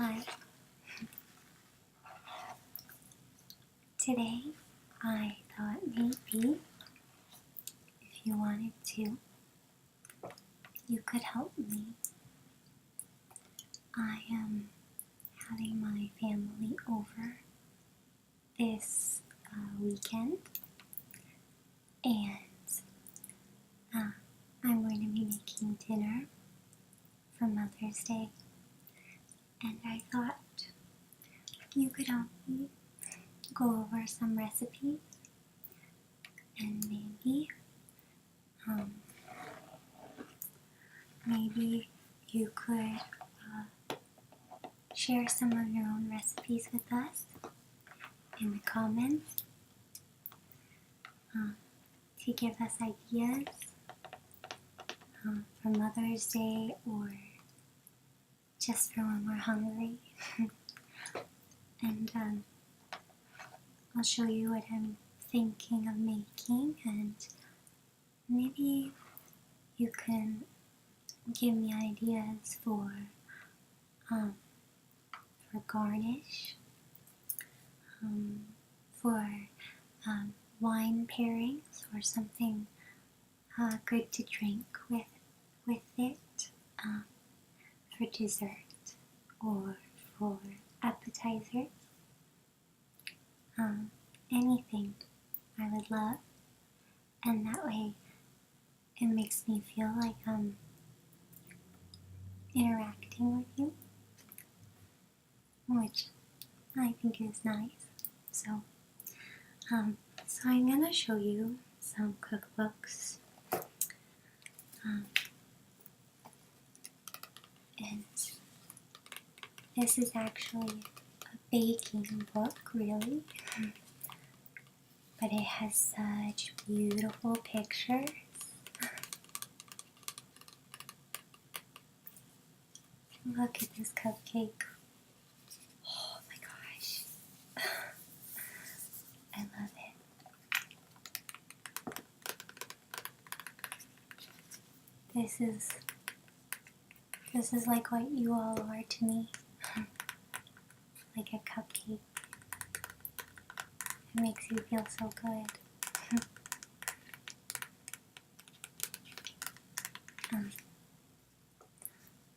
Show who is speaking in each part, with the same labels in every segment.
Speaker 1: Hi. Today I thought maybe if you wanted to, you could help me. I am having my family over this weekend, and I'm going to be making dinner for Mother's Day, and I thought you could help me go over some recipes, and maybe you could share some of your own recipes with us in the comments to give us ideas for Mother's Day or just for when we're hungry. And I'll show you what I'm thinking of making, and maybe you can give me ideas for garnish, for wine pairings or something good to drink with it, for dessert or for appetizers. Anything I would love, and that way it makes me feel like I'm interacting with you, which I think is nice. So I'm gonna show you some cookbooks, and this is actually a baking book, really, but it has such beautiful pictures. Look at this cupcake. Oh my gosh. I love it. This is like what you all are to me. Like a cupcake. It makes you feel so good.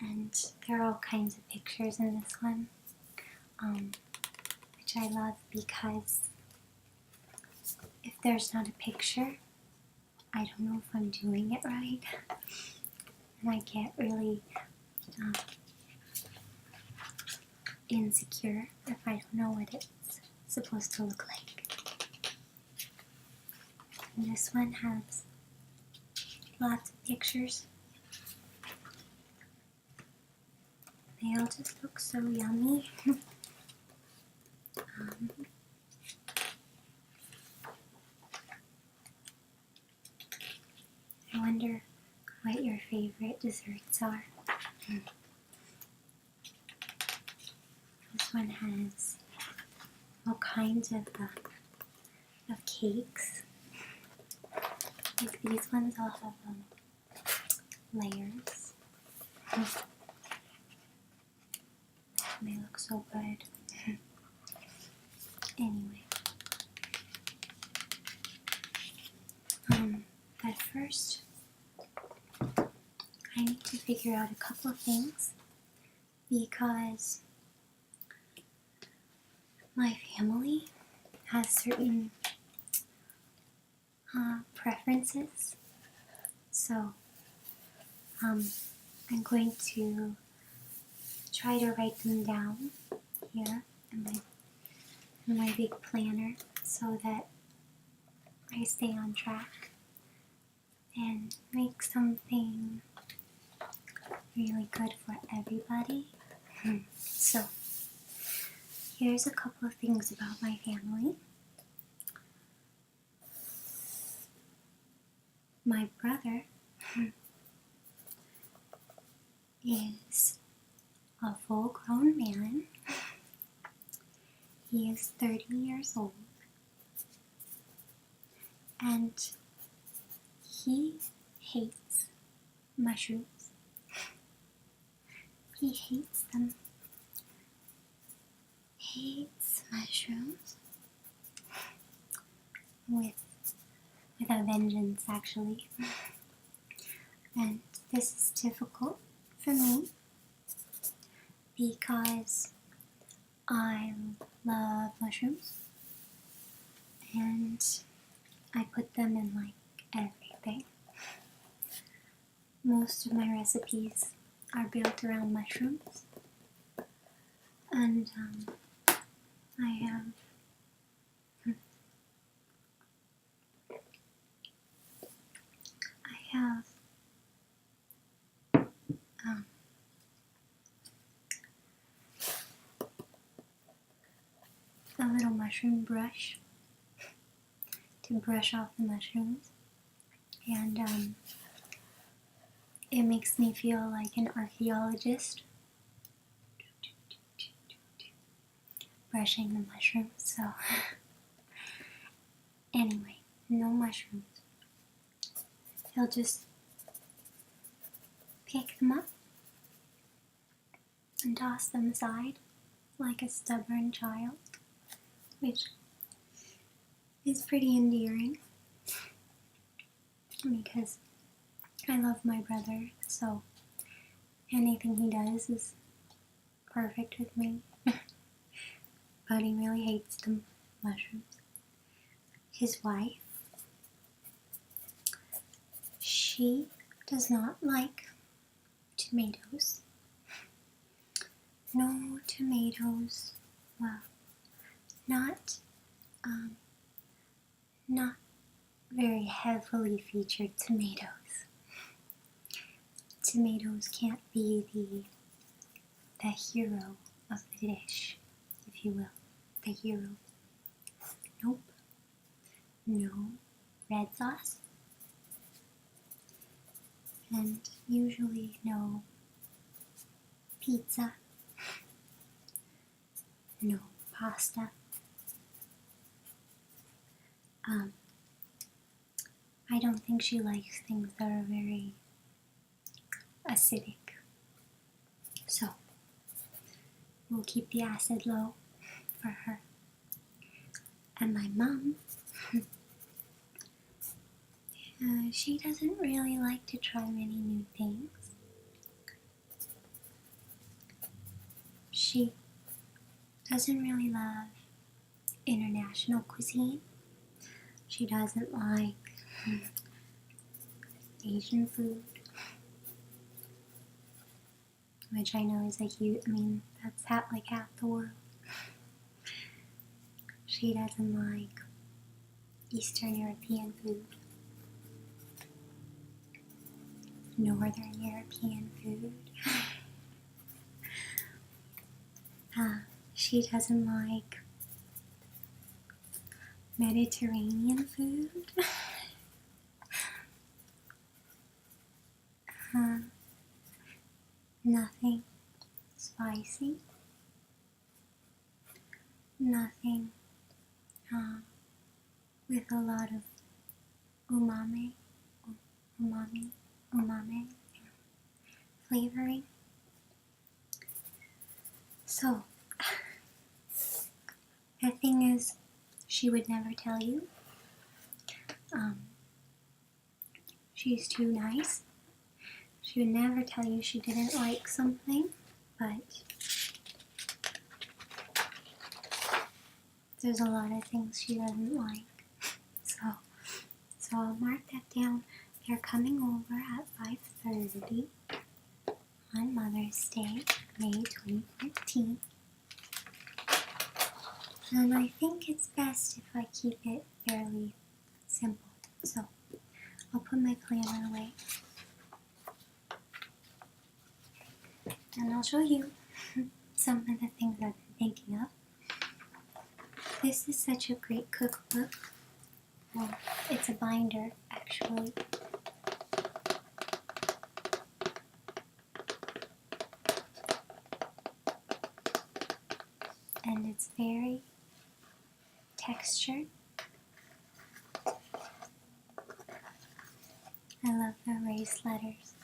Speaker 1: And there are all kinds of pictures in this one, which I love because if there's not a picture, I don't know if I'm doing it right, and I get really insecure if I don't know what it's supposed to look like. And this one has lots of pictures. They all just look so yummy. I wonder what your favorite desserts are. This one has all kinds of cakes. These ones all have layers. They look so good. Anyway, but first, I need to figure out a couple of things because my family has certain preferences. So I'm going to try to write them down here in my big planner so that I stay on track and make something really good for everybody. So here's a couple of things about my family. My brother is a full-grown man. He is 30 years old, and he hates mushrooms. He hates them hates mushrooms with a vengeance, actually. And this is difficult for me because I love mushrooms and I put them in like everything. Most of my recipes are built around mushrooms, and I have a little mushroom brush to brush off the mushrooms, and it makes me feel like an archaeologist brushing the mushrooms. So anyway, no mushrooms. He'll just pick them up and toss them aside like a stubborn child, which is pretty endearing because I love my brother, so anything he does is perfect with me. But he really hates the mushrooms. His wife, she does not like tomatoes. No tomatoes. Well, not very heavily featured tomatoes. Tomatoes can't be the hero of the dish, if you will. The hero. Nope. No red sauce. And usually no pizza. No pasta. I don't think she likes things that are very acidic. So, we'll keep the acid low for her. And my mom, she doesn't really like to try many new things. She doesn't really love international cuisine. She doesn't like Asian food, which I know is a huge, that's like half the world. She doesn't like Eastern European food, Northern European food. She doesn't like Mediterranean food. Nothing spicy. Nothing with a lot of umami flavoring. So, the thing is, she would never tell you. She's too nice. She would never tell you she didn't like something, but there's a lot of things she doesn't like. So I'll mark that down. They're coming over at 5:30 on Mother's Day, May 2014. And I think it's best if I keep it fairly simple. So I'll put my planner away. And I'll show you some of the things I've been thinking of. This is such a great cookbook. Well, it's a binder, actually. And it's very textured. I love the raised letters.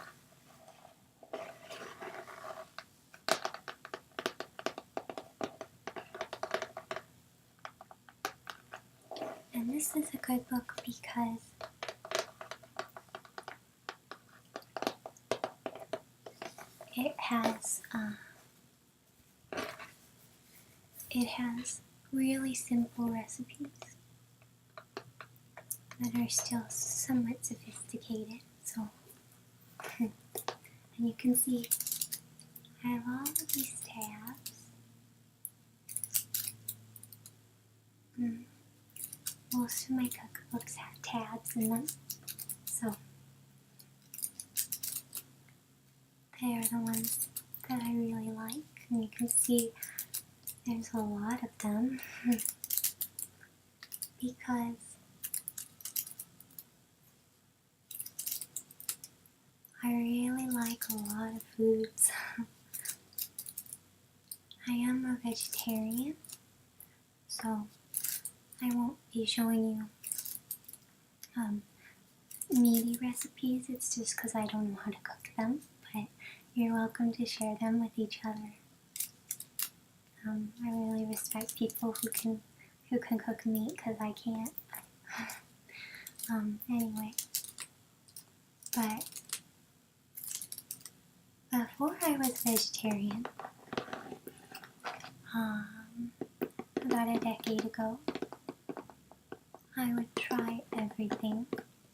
Speaker 1: this is a good book because it has really simple recipes that are still somewhat sophisticated. So, and you can see I have all of these tabs. Most of my cookbooks have tabs in them, so they are the ones that I really like. And you can see there's a lot of them because I really like a lot of foods. I am a vegetarian, so I won't be showing you meaty recipes. It's just because I don't know how to cook them, but you're welcome to share them with each other. I really respect people who can cook meat because I can't. Anyway, but before I was vegetarian, about a decade ago, I would try everything.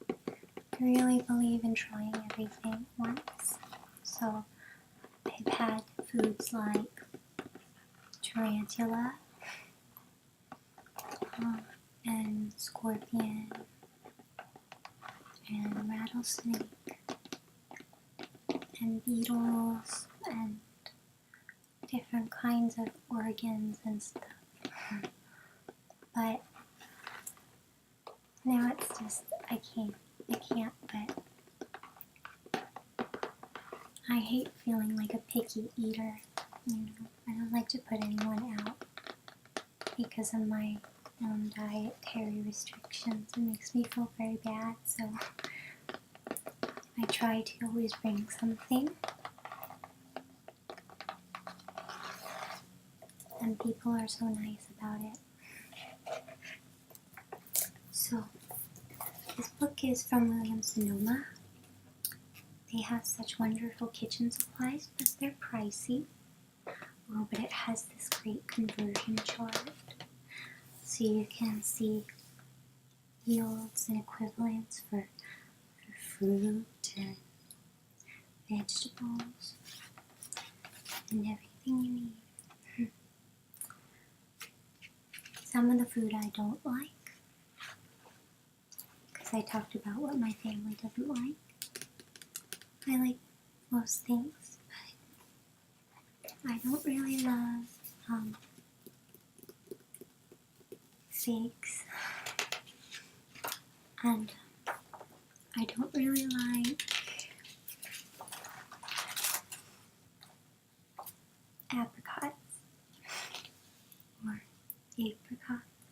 Speaker 1: I really believe in trying everything once. So I've had foods like tarantula and scorpion and rattlesnake and beetles and different kinds of organs and stuff. But now it's just, I can't, but I hate feeling like a picky eater, you know. I don't like to put anyone out because of my own dietary restrictions. It makes me feel very bad, so I try to always bring something. And people are so nice about it. So, this book is from Williams-Sonoma. They have such wonderful kitchen supplies, but they're pricey. Oh, but it has this great conversion chart. So you can see yields and equivalents for fruit and vegetables and everything you need. Some of the food I don't like, because I talked about what my family doesn't like. I like most things, but I don't really love figs, and I don't really like apricots or apricots,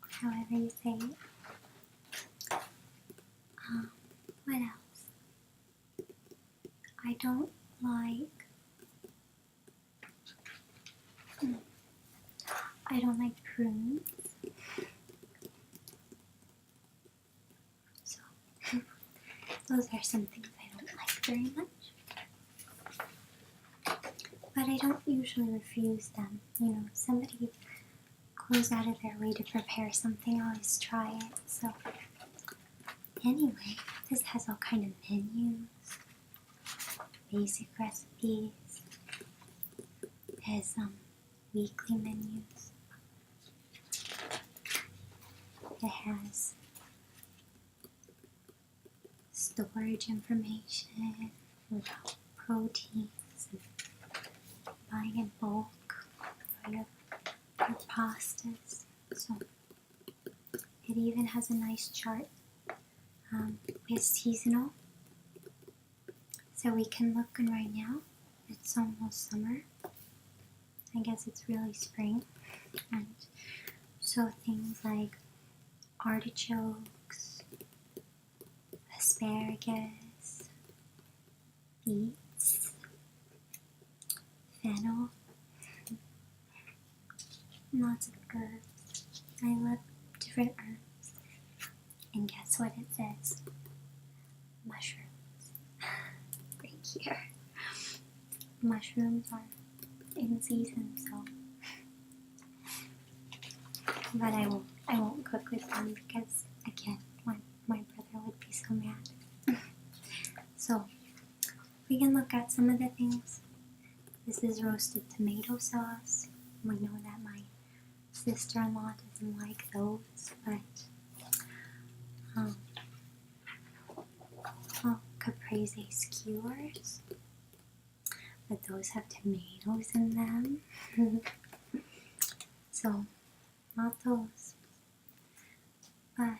Speaker 1: however you say it. What else? I don't like prunes. So those are some things I don't like very much. But I don't usually refuse them. You know, if somebody goes out of their way to prepare something, I always try it. So anyway, this has all kind of menus, basic recipes. It has weekly menus. It has storage information about proteins and buying in bulk for your pastas. So it even has a nice chart. It's seasonal, so we can look, and right now it's almost summer. I guess it's really spring, and so things like artichokes, asparagus, beets, fennel, lots of herbs. I love different herbs. And guess what it says? Mushrooms. Right here. Mushrooms are in season, so. But I won't cook with them because, again, my brother would be so mad. So, we can look at some of the things. This is roasted tomato sauce. We know that my sister-in-law doesn't like those, but caprese skewers, but those have tomatoes in them. So, not those, but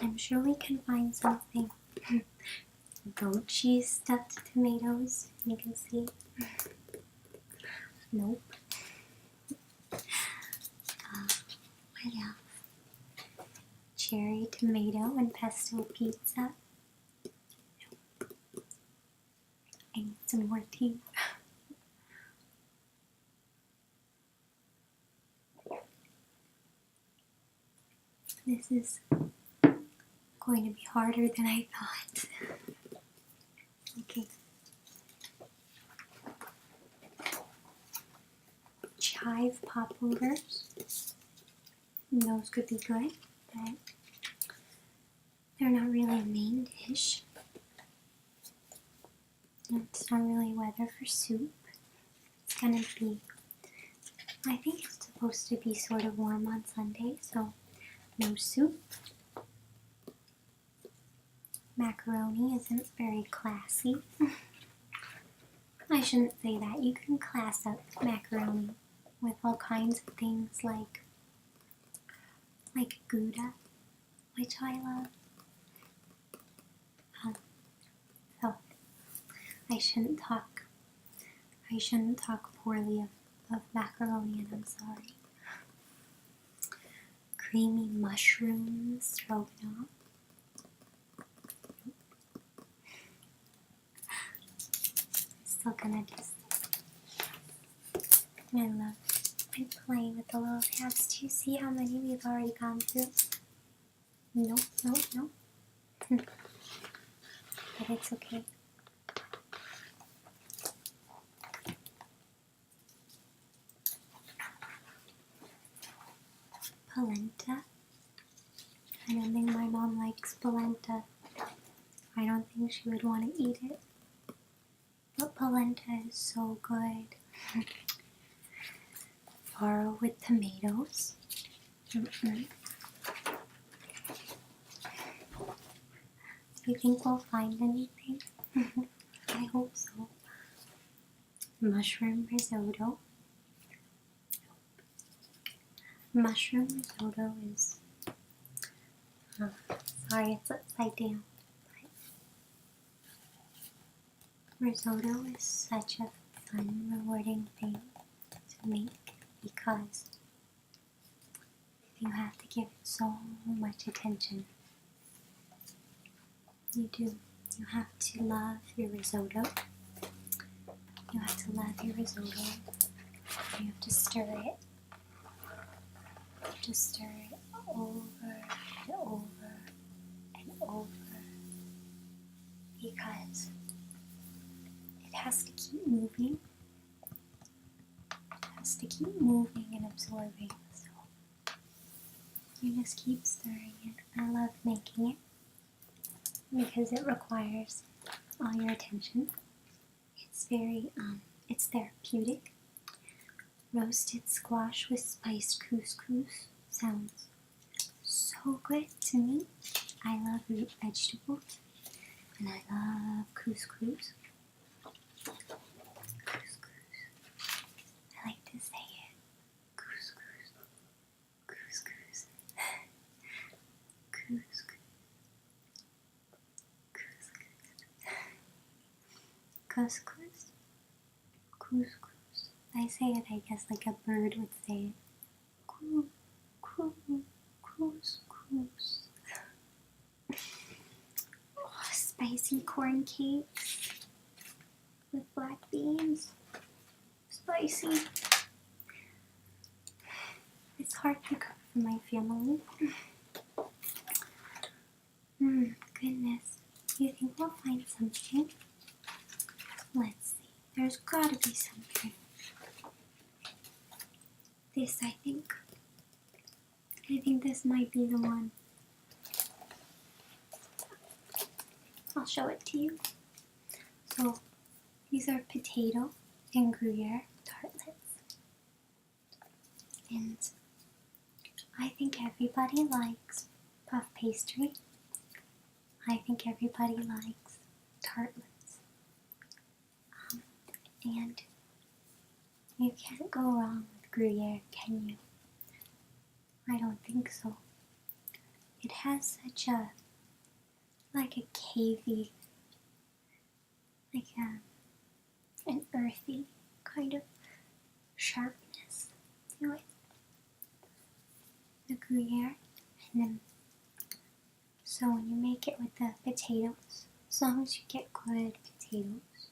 Speaker 1: I'm sure we can find something. Goat cheese stuffed tomatoes, you can see. Nope. What else? Cherry tomato and pesto pizza. Nope. I need some more tea. This is going to be harder than I thought. Okay. Chive popovers. Those could be good, but they're not really a main dish. It's not really weather for soup. It's gonna be, I think it's supposed to be sort of warm on Sunday, so no soup. Macaroni isn't very classy. I shouldn't say that. You can class up macaroni with all kinds of things like Gouda, which I love. So I shouldn't talk poorly of macaroni, and I'm sorry. Creamy mushroom stroganoff. Still gonna just, I play with the little tabs. Do you see how many we've already gone through? Nope. But it's okay. Polenta. I don't think my mom likes polenta. I don't think she would want to eat it. But polenta is so good. Farro with tomatoes. Do you think we'll find anything? I hope so. Mushroom risotto. Mushroom risotto is, sorry it's upside down, but risotto is such a fun, rewarding thing to make because you have to give it so much attention. You do. You have to love your risotto. You have to love your risotto. You have to stir it. Just stir it over and over and over because it has to keep moving. It has to keep moving and absorbing. So you just keep stirring it. I love making it because it requires all your attention. It's very, it's therapeutic. Roasted squash with spiced couscous sounds so good to me. I love root vegetables and I love couscous. Couscous. I like to say it. Couscous. Couscous. Couscous. Couscous. Couscous. Couscous. I say it, I guess, like a bird would say it. Coo, coo, couscous. Oh, spicy corn cakes with black beans. Spicy. It's hard to cook for my family. Goodness. You think we'll find something? Let's see. There's gotta be something. This, I think. I think this might be the one. I'll show it to you. So, these are potato and Gruyere tartlets. And I think everybody likes puff pastry. I think everybody likes tartlets. And you can't go wrong with Gruyere, can you? I don't think so. It has such a, like a cavey, like an earthy kind of sharpness to it. The Gruyere, and then so when you make it with the potatoes, as long as you get good potatoes,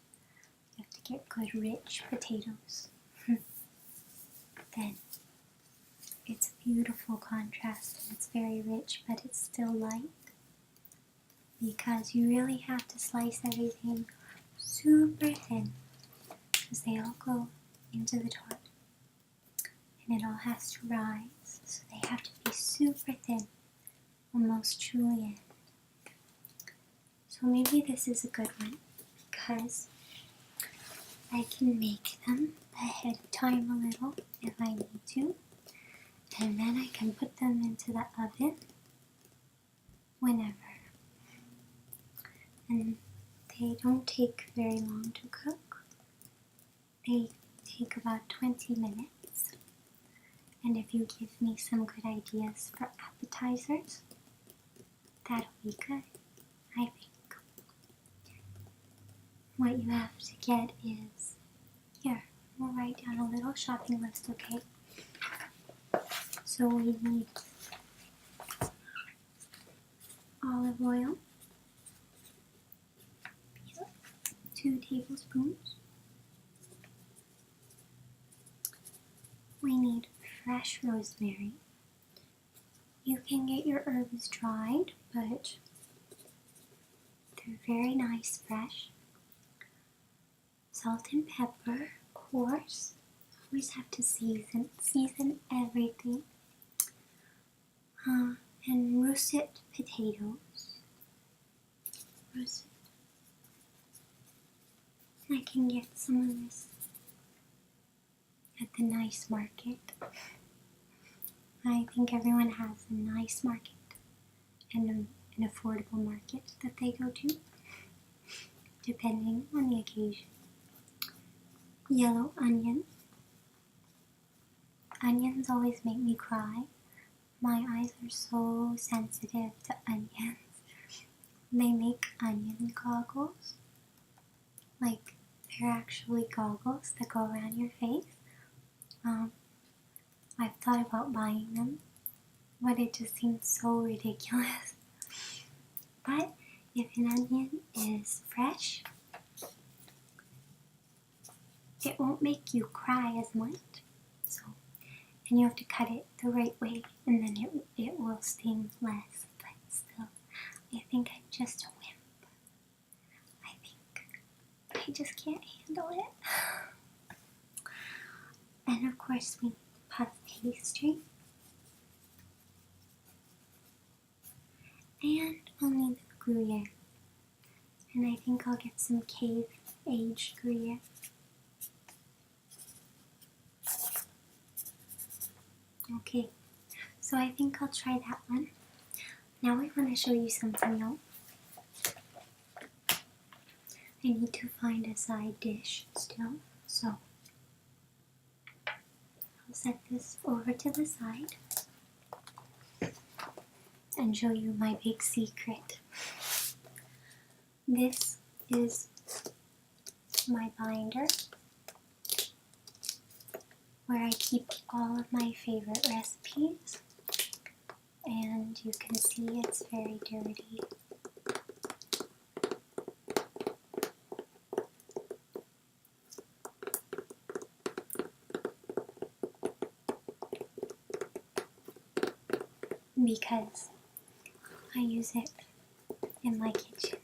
Speaker 1: you have to get good rich potatoes, then it's a beautiful contrast and it's very rich, but it's still light because you really have to slice everything super thin because they all go into the tart and it all has to rise, so they have to be super thin, almost julienne. So maybe this is a good one because I can make them ahead of time a little if I need to, and then I can put them into the oven whenever. And they don't take very long to cook. They take about 20 minutes. And if you give me some good ideas for appetizers, that'll be good, I think. What you have to get is, here, we'll write down a little shopping list, okay? So we need olive oil, 2 tablespoons. We need fresh rosemary. You can get your herbs dried, but they're very nice fresh. Salt and pepper, of course. Always have to season everything. And russet potatoes. Russet. I can get some of this at the nice market. I think everyone has a nice market and an affordable market that they go to, depending on the occasion. Yellow onion. Onions always make me cry. My eyes are so sensitive to onions. They make onion goggles. Like, they're actually goggles that go around your face. I've thought about buying them, but it just seems so ridiculous. But if an onion is fresh, it won't make you cry as much. So, and you have to cut it the right way, and then it will sting less. But still, I think I'm just a wimp. I think I just can't handle it. And of course, we need puff pastry. And I'll need the Gruyere. And I think I'll get some cave-aged Gruyere. Okay, so I think I'll try that one. Now I want to show you something else. I need to find a side dish still, so I'll set this over to the side and show you my big secret. This is my binder where I keep all of my favorite recipes, and you can see it's very dirty. because I use it in my kitchen.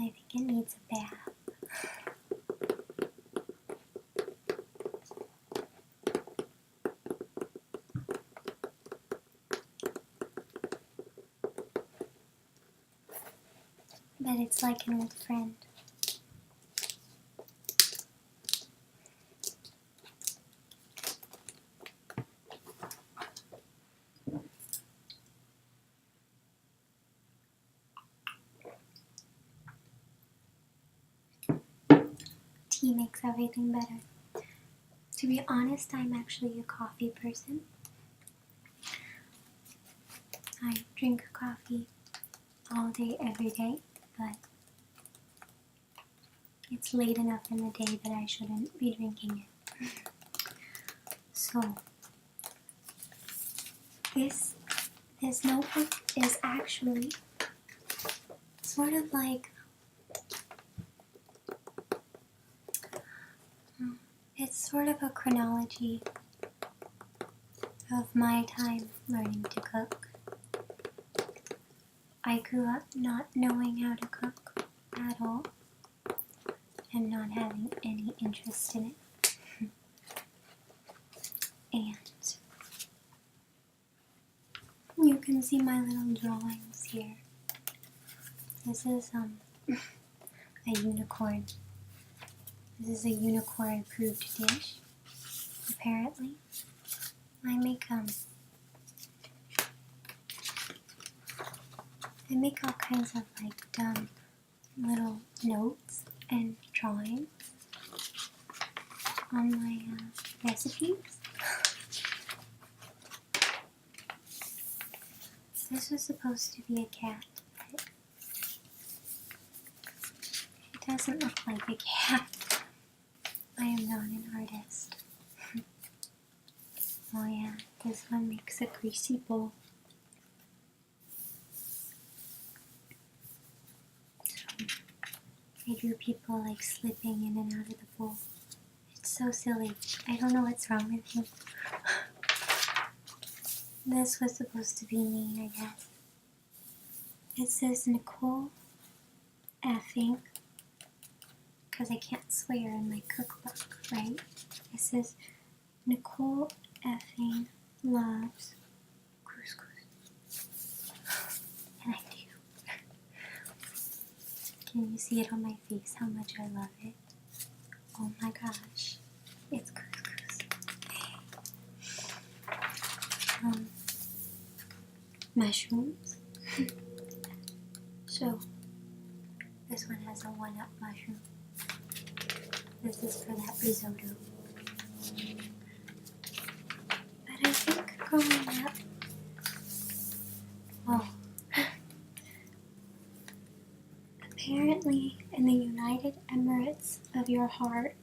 Speaker 1: I think it needs a bath. But it's like an old friend. Tea makes everything better. To be honest, I'm actually a coffee person. I drink coffee all day, every day, but it's late enough in the day that I shouldn't be drinking it. So, this notebook is actually sort of like, it's sort of a chronology of my time learning to cook. I grew up not knowing how to cook at all and not having any interest in it. And you can see my little drawings here. This is a unicorn. This is a unicorn approved dish. Apparently, I make all kinds of like dumb little notes and drawings on my recipes. This was supposed to be a cat, but it doesn't look like a cat. I am not an artist. Oh yeah, this one makes a greasy bowl. I drew people like slipping in and out of the bowl. It's so silly. I don't know what's wrong with me. This was supposed to be me, I guess. It says Nicole effing, because I can't swear in my cookbook, right? It says Nicole effing loves couscous. And I do. Can you see it on my face how much I love it? Oh my gosh. It's couscous. Mushrooms. So, this one has a 1-up mushroom. This is for that risotto. But I think growing up, apparently in the United Emirates of your heart,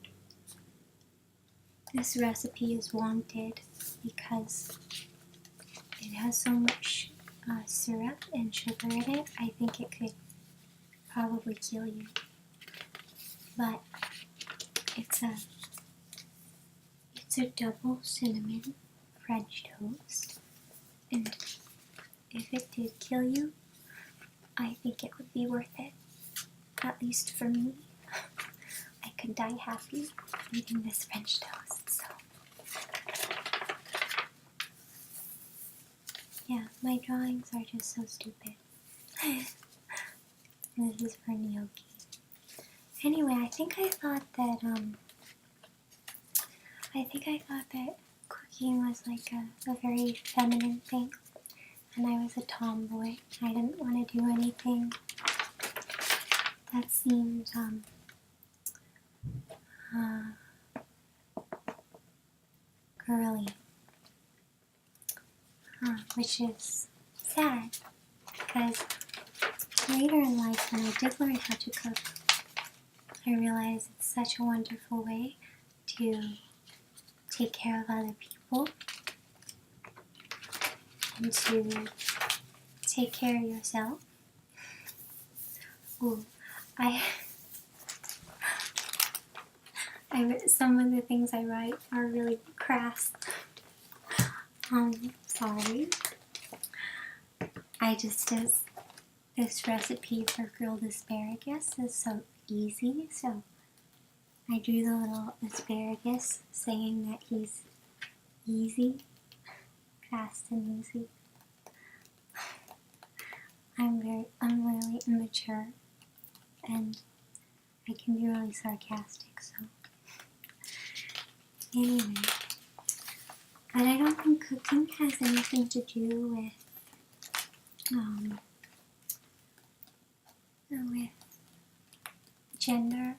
Speaker 1: this recipe is wanted because it has so much syrup and sugar in it. I think it could probably kill you. But it's a double cinnamon French toast, and if it did kill you, I think it would be worth it. At least for me. I could die happy eating this French toast, so. Yeah, my drawings are just so stupid. This is for gnocchi. Anyway, I thought that cooking was like a very feminine thing, and I was a tomboy. I didn't want to do anything that seemed girly, which is sad, because later in life when I did learn how to cook, I realized it's such a wonderful way to take care of other people and to take care of yourself. Ooh, some of the things I write are really crass. Sorry. This recipe for grilled asparagus is so easy, so I drew the little asparagus saying that he's easy, fast and easy. I'm really immature and I can be really sarcastic, so anyway. But I don't think cooking has anything to do with gender.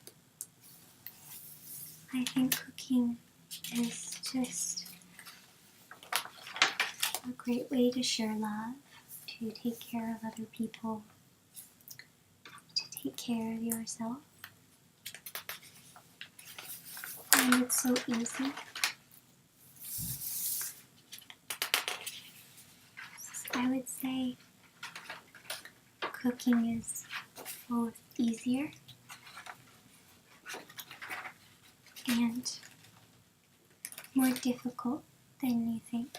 Speaker 1: I think cooking is just a great way to share love, to take care of other people, to take care of yourself. And it's so easy. I would say cooking is both easier and more difficult than you think,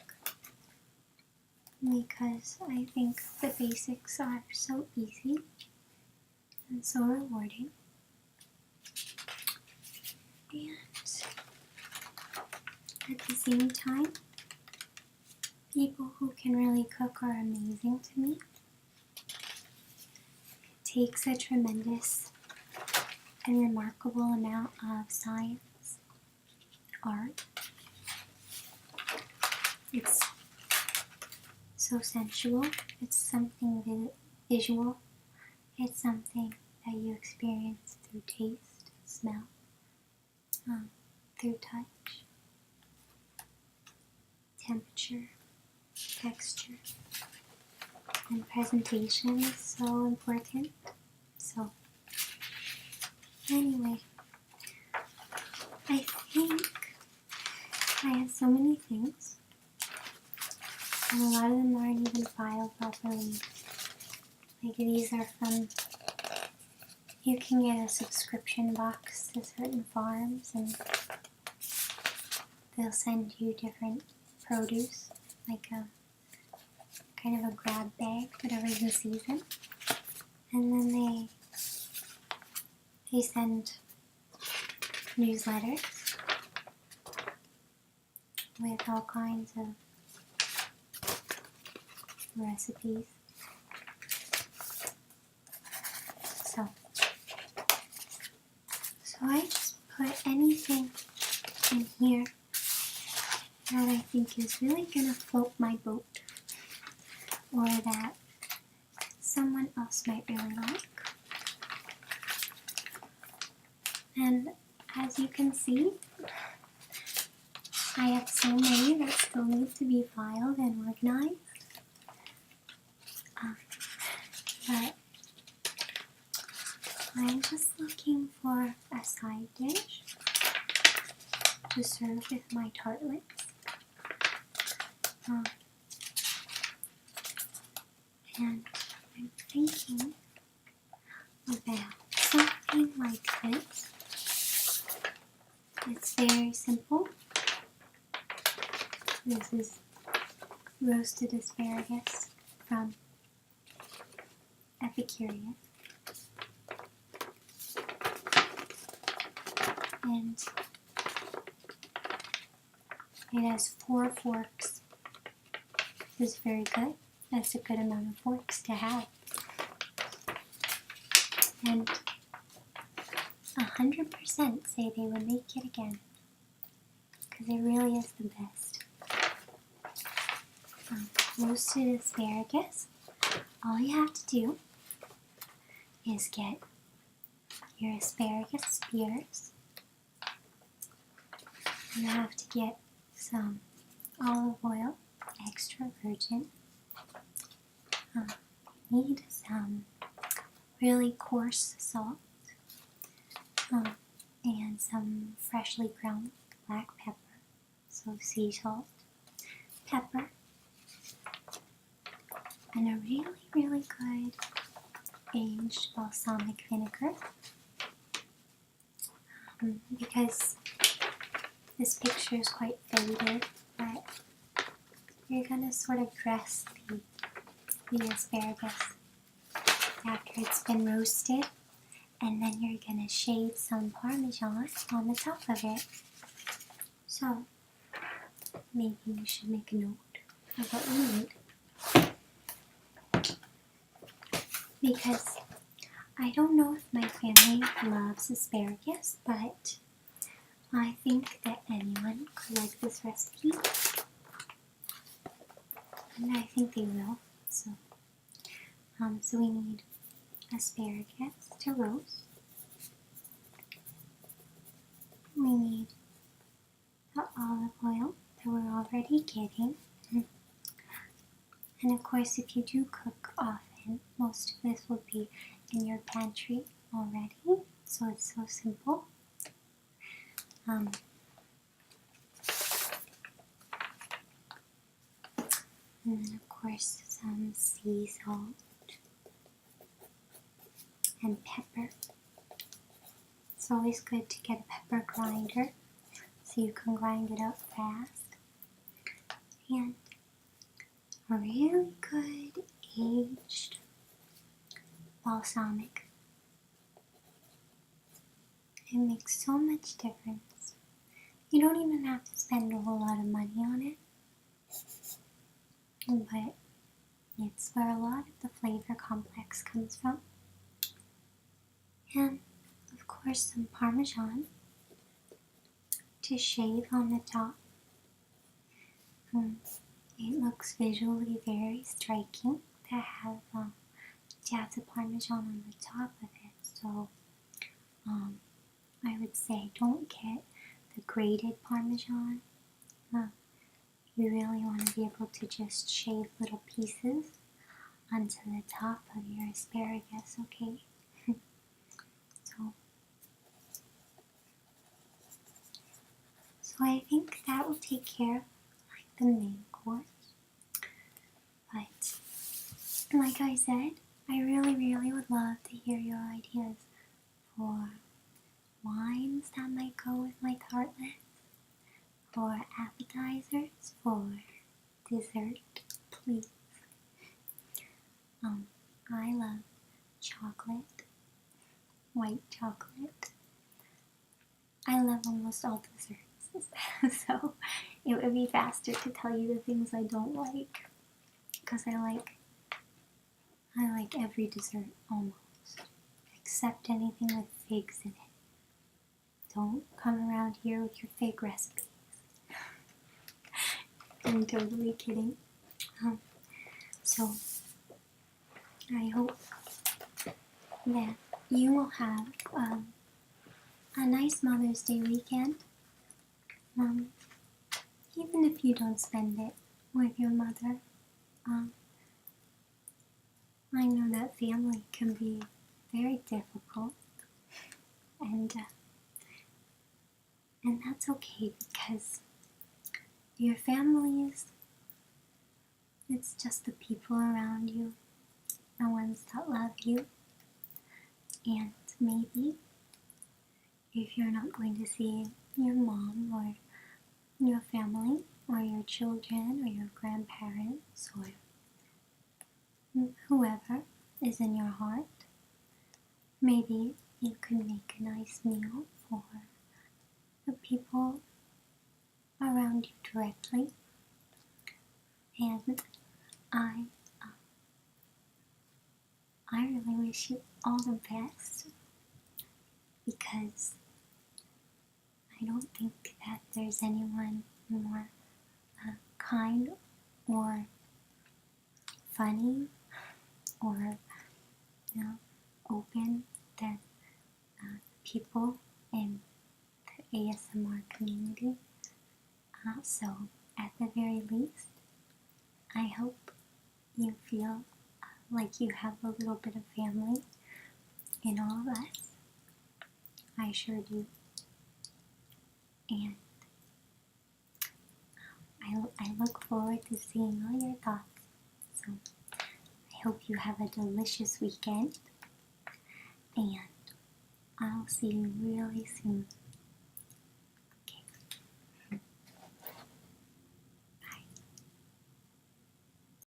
Speaker 1: because I think the basics are so easy and so rewarding, and at the same time, people who can really cook are amazing to me. It takes a tremendous and remarkable amount of science, art. It's so sensual. It's something visual. It's something that you experience through taste, smell, through touch, temperature, texture, and presentation is so important. So anyway, I think I have so many things, and a lot of them aren't even filed properly. Like these are from, you can get a subscription box to certain farms and they'll send you different produce, like a kind of a grab bag, whatever's in season. And then they send newsletters with all kinds of recipes. So I just put anything in here that I think is really gonna float my boat, or that someone else might really like. And as you can see, I have so many that still need to be filed and organized. But I'm just looking for a side dish to serve with my tartlets. And I'm thinking about something like this. It's very simple. This is roasted asparagus from Epicurious. And it has 4 forks. This is very good. That's a good amount of forks to have. And 100% say they would make it again, because it really is the best. Roasted asparagus. All you have to do is get your asparagus spears. You have to get some olive oil, extra virgin. You need some really coarse salt, and some freshly ground black pepper, so sea salt, pepper, and a really, really good aged balsamic vinegar, because this picture is quite faded, but you're gonna sort of dress the asparagus after it's been roasted, and then you're gonna shave some Parmesan on the top of it. So maybe you should make a note of what you need, because I don't know if my family loves asparagus, but I think that anyone could like this recipe, and I think they will. So we need asparagus to roast. We need the olive oil that we're already getting. And of course, if you do cook often, most of this will be in your pantry already, so it's so simple. And then of course some sea salt and pepper. It's always good to get a pepper grinder so you can grind it up fast. And a really good aged balsamic. It makes so much difference. You don't even have to spend a whole lot of money on it, but it's where a lot of the flavor complex comes from. And of course some Parmesan to shave on the top. It looks visually very striking to have the Parmesan on the top of it. So I would say don't get the grated Parmesan. You really want to be able to just shave little pieces onto the top of your asparagus, okay? So I think that will take care of the main course. But like I said, I really would love to hear your ideas for wines that might go with my tartlets, for appetizers, for dessert, please. I love chocolate, white chocolate. I love almost all desserts, so it would be faster to tell you the things I don't like, because I like every dessert almost, except anything with figs in it. Don't come around here with your fig recipes. I'm totally kidding. So I hope that you will have a nice Mother's Day weekend. Even if you don't spend it with your mother. I know that family can be very difficult, and that's okay, because your family it's just the people around you, the ones that love you. And maybe if you're not going to see your mom or your family or your children or your grandparents or whoever is in your heart, maybe you can make a nice meal for the people around you directly. And I really wish you all the best, because I don't think that there's anyone more kind or funny or open than people in the ASMR community. So at the very least, I hope you feel like you have a little bit of family in all of us. I sure do. And I look forward to seeing all your thoughts. So I hope you have a delicious weekend, and I'll see you really soon.